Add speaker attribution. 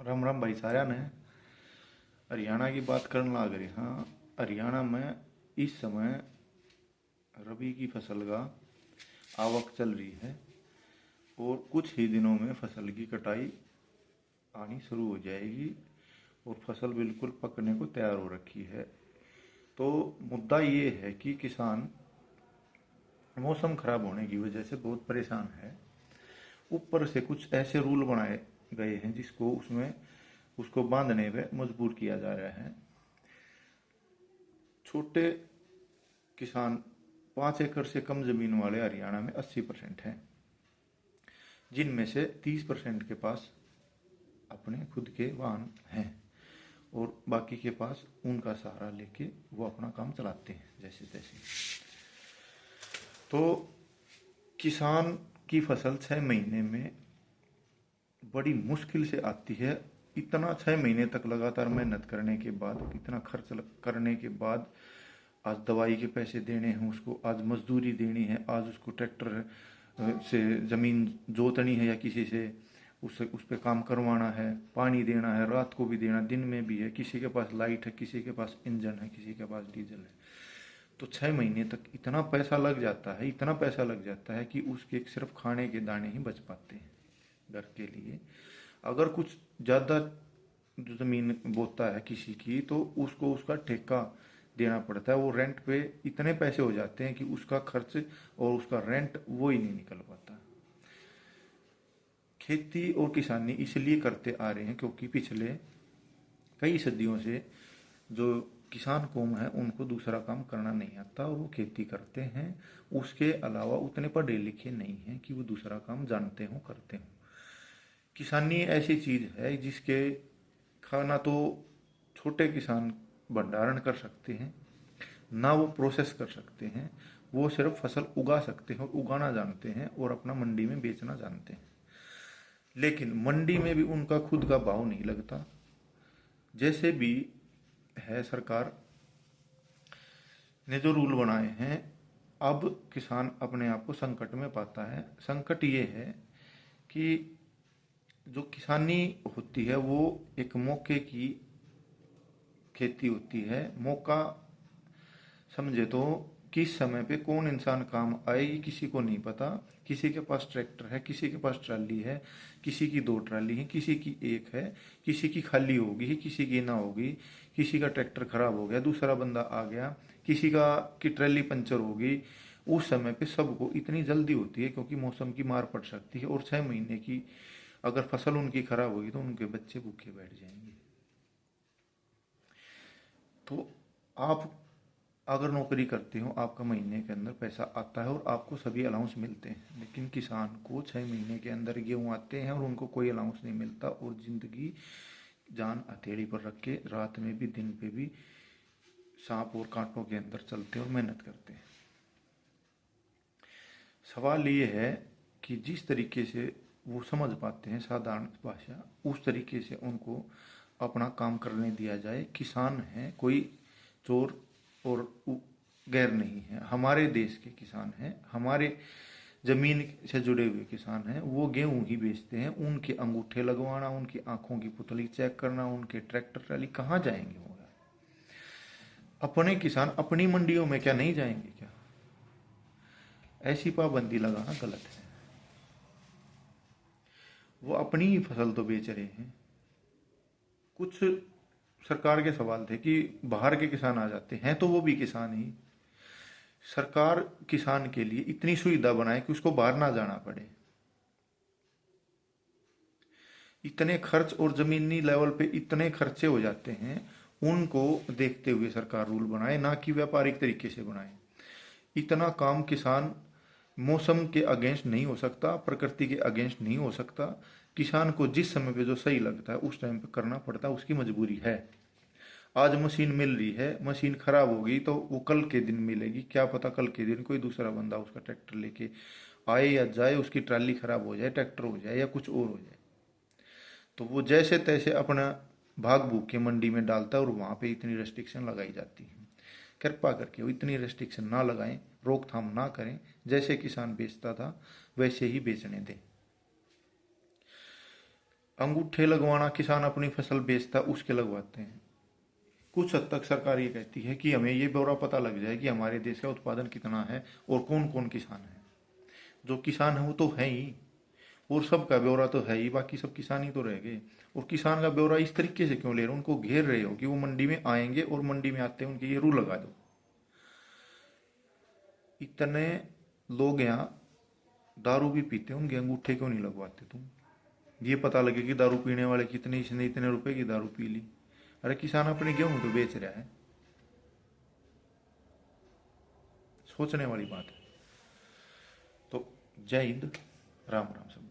Speaker 1: राम राम भाई सारा ने हरियाणा की बात करने लग रही। हाँ, हरियाणा में इस समय रबी की फसल का आवक चल रही है और कुछ ही दिनों में फसल की कटाई आनी शुरू हो जाएगी और फसल बिल्कुल पकने को तैयार हो रखी है। तो मुद्दा ये है कि किसान मौसम खराब होने की वजह से बहुत परेशान है। ऊपर से कुछ ऐसे रूल बनाए गए हैं जिसको उसमें उसको बांधने पे मजबूर किया जा रहा है। छोटे किसान 5 एकड़ से कम जमीन वाले हरियाणा में 80% हैं, जिनमें से 30% के पास अपने खुद के वाहन हैं और बाकी के पास उनका सहारा लेके वो अपना काम चलाते हैं जैसे तैसे। तो किसान की फसल 6 महीने में बड़ी मुश्किल से आती है। इतना 6 महीने तक लगातार मेहनत करने के बाद, इतना खर्च करने के बाद, आज दवाई के पैसे देने हैं उसको, आज मजदूरी देनी है, आज उसको ट्रैक्टर से ज़मीन जोतनी है या किसी से उस पर काम करवाना है, पानी देना है, रात को भी देना, दिन में भी है, किसी के पास लाइट है, किसी के पास इंजन है, किसी के पास डीजल है। तो 6 महीने तक इतना पैसा लग जाता है, इतना पैसा लग जाता है कि उसके सिर्फ खाने के दाने ही बच पाते हैं घर के लिए। अगर कुछ ज़्यादा ज़मीन बोता है किसी की तो उसको उसका ठेका देना पड़ता है। वो रेंट पे इतने पैसे हो जाते हैं कि उसका खर्च और उसका रेंट वो ही नहीं निकल पाता। खेती और किसानी इसलिए करते आ रहे हैं क्योंकि पिछले कई सदियों से जो किसान कौम है उनको दूसरा काम करना नहीं आता और वो खेती करते हैं। उसके अलावा उतने पढ़े लिखे नहीं हैं कि वो दूसरा काम जानते हों, करते हों। किसानी ऐसी चीज है जिसके खाना तो छोटे किसान भंडारण कर सकते हैं, ना वो प्रोसेस कर सकते हैं। वो सिर्फ फसल उगा सकते हैं और उगाना जानते हैं और अपना मंडी में बेचना जानते हैं। लेकिन मंडी में भी उनका खुद का भाव नहीं लगता। जैसे भी है, सरकार ने जो रूल बनाए हैं, अब किसान अपने आप को संकट में पाता है। संकट ये है कि जो किसानी होती है वो एक मौके की खेती होती है। मौका समझे तो किस समय पे कौन इंसान काम आए ये किसी को नहीं पता। किसी के पास ट्रैक्टर है, किसी के पास ट्राली है, किसी की 2 ट्राली है, किसी की एक है, किसी की खाली होगी, किसी की ना होगी, किसी का ट्रैक्टर खराब हो गया, दूसरा बंदा आ गया, किसी का की ट्राली पंचर होगी। उस समय पे सबको इतनी जल्दी होती है क्योंकि मौसम की मार पड़ सकती है और 6 महीने की अगर फसल उनकी खराब होगी तो उनके बच्चे भूखे बैठ जाएंगे। तो आप अगर नौकरी करते हो, आपका महीने के अंदर पैसा आता है और आपको सभी अलाउंस मिलते हैं। लेकिन किसान को 6 महीने के अंदर गेहूँ आते हैं और उनको कोई अलाउंस नहीं मिलता और जिंदगी जान हथेली पर रख के रात में भी दिन पे भी सांप और कांटों के अंदर चलते हैं और मेहनत करते हैं। सवाल ये है कि जिस तरीके से वो समझ पाते हैं साधारण भाषा, उस तरीके से उनको अपना काम करने दिया जाए। किसान है, कोई चोर और गैर नहीं है। हमारे देश के किसान हैं, हमारे जमीन से जुड़े हुए किसान हैं। वो गेहूं ही बेचते हैं। उनके अंगूठे लगवाना, उनकी आंखों की पुतली चेक करना, उनके ट्रैक्टर ट्राली कहाँ जाएंगे वो? अपने किसान अपनी मंडियों में क्या नहीं जाएंगे क्या? ऐसी पाबंदी लगाना गलत है। वो अपनी ही फसल तो बेच रहे हैं। कुछ सरकार के सवाल थे कि बाहर के किसान आ जाते हैं, तो वो भी किसान ही। सरकार किसान के लिए इतनी सुविधा बनाए कि उसको बाहर ना जाना पड़े। इतने खर्च और जमीनी लेवल पे इतने खर्चे हो जाते हैं, उनको देखते हुए सरकार रूल बनाए, ना कि व्यापारिक तरीके से बनाए। इतना काम किसान मौसम के अगेंस्ट नहीं हो सकता, प्रकृति के अगेंस्ट नहीं हो सकता। किसान को जिस समय पे जो सही लगता है उस टाइम पे करना पड़ता है, उसकी मजबूरी है। आज मशीन मिल रही है, मशीन खराब होगी तो वो कल के दिन मिलेगी। क्या पता कल के दिन कोई दूसरा बंदा उसका ट्रैक्टर लेके आए या जाए, उसकी ट्राली खराब हो जाए, ट्रैक्टर हो जाए या कुछ और हो जाए। तो वो जैसे तैसे अपना भाग भूख के मंडी में डालता है और वहां पे इतनी रेस्ट्रिक्शन लगाई जाती है। कृपा करके वो इतनी रेस्ट्रिक्शन ना लगाएं, रोकथाम ना करें। जैसे किसान बेचता था वैसे ही बेचने दें। अंगूठे लगवाना किसान अपनी फसल बेचता उसके लगवाते हैं। कुछ हद तक सरकार ये कहती है कि हमें ये ब्यौरा पता लग जाए कि हमारे देश का उत्पादन कितना है और कौन कौन किसान है। जो किसान है वो तो है ही, और सबका ब्यौरा तो है ही, बाकी सब किसान ही तो रह गए। और किसान का ब्यौरा इस तरीके से क्यों ले रहे हो, उनको घेर रहे हो कि वो मंडी में आएंगे और मंडी में आते हैं उनके ये रू लगा दो। इतने लोग यहाँ दारू भी पीते हैं, उनके अंगूठे क्यों नहीं लगवाते तुम? ये पता लगे कि दारू पीने वाले कितने, इसने इतने रुपए की दारू पी ली। अरे किसान अपने गेहूं तो बेच रहा है। सोचने वाली बात है। तो जय हिंद, राम राम सब।